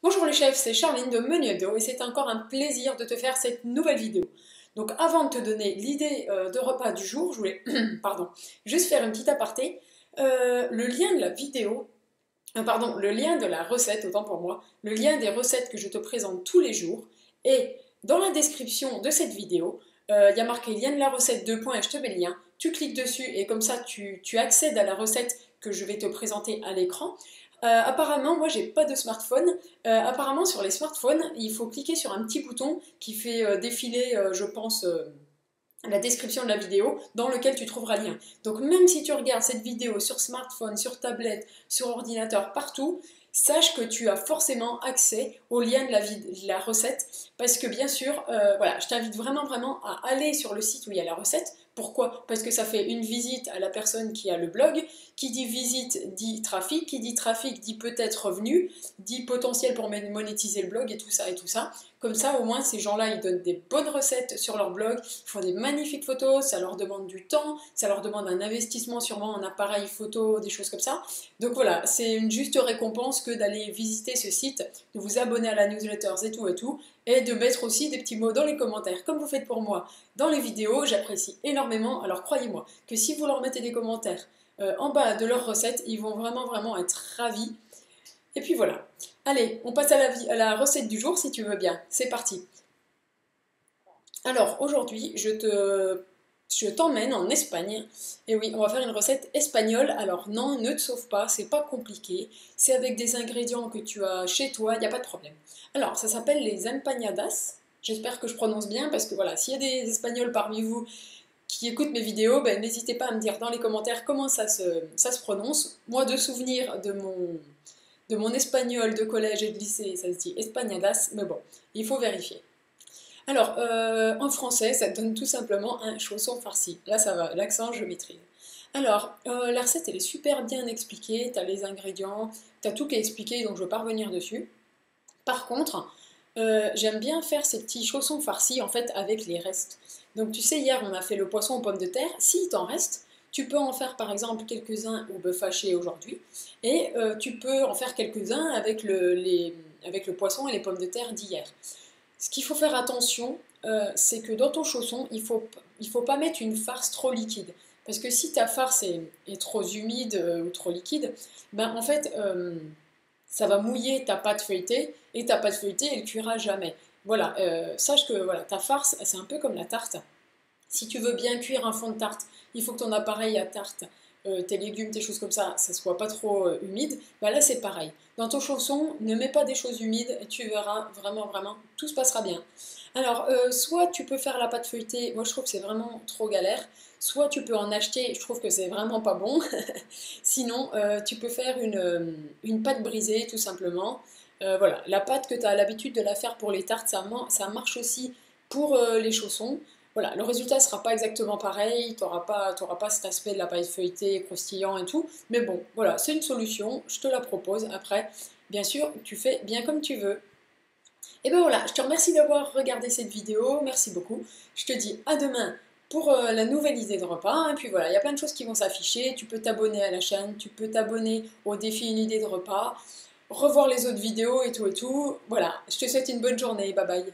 Bonjour les chefs, c'est Charline de Menu Hebdo et c'est encore un plaisir de te faire cette nouvelle vidéo. Donc avant de te donner l'idée de repas du jour, je voulais pardon, juste faire une petite aparté. Le lien de la vidéo, pardon, le lien de la recette, autant pour moi, le lien des recettes que je te présente tous les jours est dans la description de cette vidéo. Il y a marqué lien de la recette 2 points et je te mets le lien. Tu cliques dessus et comme ça tu accèdes à la recette que je vais te présenter à l'écran. Apparemment, moi j'ai pas de smartphone. Apparemment, sur les smartphones, il faut cliquer sur un petit bouton qui fait défiler, je pense, la description de la vidéo dans lequel tu trouveras le lien. Donc même si tu regardes cette vidéo sur smartphone, sur tablette, sur ordinateur, partout, sache que tu as forcément accès au lien de la recette parce que bien sûr, voilà, je t'invite vraiment à aller sur le site où il y a la recette. Pourquoi? Parce que ça fait une visite à la personne qui a le blog. Qui dit visite dit trafic, qui dit trafic dit peut-être revenu, dit potentiel pour monétiser le blog et tout ça et tout ça. Comme ça, au moins, ces gens-là, ils donnent des bonnes recettes sur leur blog, ils font des magnifiques photos, ça leur demande du temps, ça leur demande un investissement sûrement en appareil photo, des choses comme ça. Donc voilà, c'est une juste récompense que d'aller visiter ce site, de vous abonner à la newsletter et tout, et de mettre aussi des petits mots dans les commentaires, comme vous faites pour moi dans les vidéos, j'apprécie énormément. Alors croyez-moi que si vous leur mettez des commentaires en bas de leurs recettes, ils vont vraiment être ravis. Et puis voilà. Allez, on passe à la recette du jour si tu veux bien. C'est parti. Alors aujourd'hui, je t'emmène en Espagne. Et oui, on va faire une recette espagnole. Alors non, ne te sauve pas, c'est pas compliqué. C'est avec des ingrédients que tu as chez toi, il n'y a pas de problème. Alors, ça s'appelle les empanadas. J'espère que je prononce bien parce que voilà, s'il y a des Espagnols parmi vous qui écoutent mes vidéos, ben, n'hésitez pas à me dire dans les commentaires comment ça se prononce. Moi, de souvenir de mon espagnol de collège et de lycée, ça se dit espanadas, mais bon, il faut vérifier. Alors, en français, ça donne tout simplement un chausson farci. Là, ça va, l'accent, je maîtrise. Alors, la recette, elle est super bien expliquée, tu as les ingrédients, tu as tout qui est expliqué, donc je ne vais pas revenir dessus. Par contre, j'aime bien faire ces petits chaussons farcis, en fait, avec les restes. Donc, tu sais, hier, on a fait le poisson aux pommes de terre. S'il t'en reste, tu peux en faire, par exemple, quelques-uns au bœuf haché aujourd'hui, et tu peux en faire quelques-uns avec avec le poisson et les pommes de terre d'hier. Ce qu'il faut faire attention, c'est que dans ton chausson, il faut pas mettre une farce trop liquide. Parce que si ta farce est trop humide ou trop liquide, ben en fait, ça va mouiller ta pâte feuilletée, et ta pâte feuilletée, elle cuira jamais. Voilà, sache que voilà, ta farce, c'est un peu comme la tarte. Si tu veux bien cuire un fond de tarte, il faut que ton appareil à tarte, tes légumes, tes choses comme ça soit pas trop humide. Bah là, c'est pareil. Dans ton chausson, ne mets pas des choses humides et tu verras vraiment, tout se passera bien. Alors, soit tu peux faire la pâte feuilletée, moi je trouve que c'est vraiment trop galère, soit tu peux en acheter, je trouve que c'est vraiment pas bon. Sinon, tu peux faire une pâte brisée tout simplement. Voilà, la pâte que tu as l'habitude de la faire pour les tartes, ça marche aussi pour les chaussons. Voilà, le résultat ne sera pas exactement pareil, t'auras pas cet aspect de la paille feuilletée, croustillant et tout, mais bon, voilà, c'est une solution, je te la propose. Après, bien sûr, tu fais bien comme tu veux. Et ben voilà, je te remercie d'avoir regardé cette vidéo, merci beaucoup. Je te dis à demain pour la nouvelle idée de repas. Et puis voilà, il y a plein de choses qui vont s'afficher. Tu peux t'abonner à la chaîne, tu peux t'abonner au défi Une idée de repas, revoir les autres vidéos et tout et tout. Voilà, je te souhaite une bonne journée, bye bye.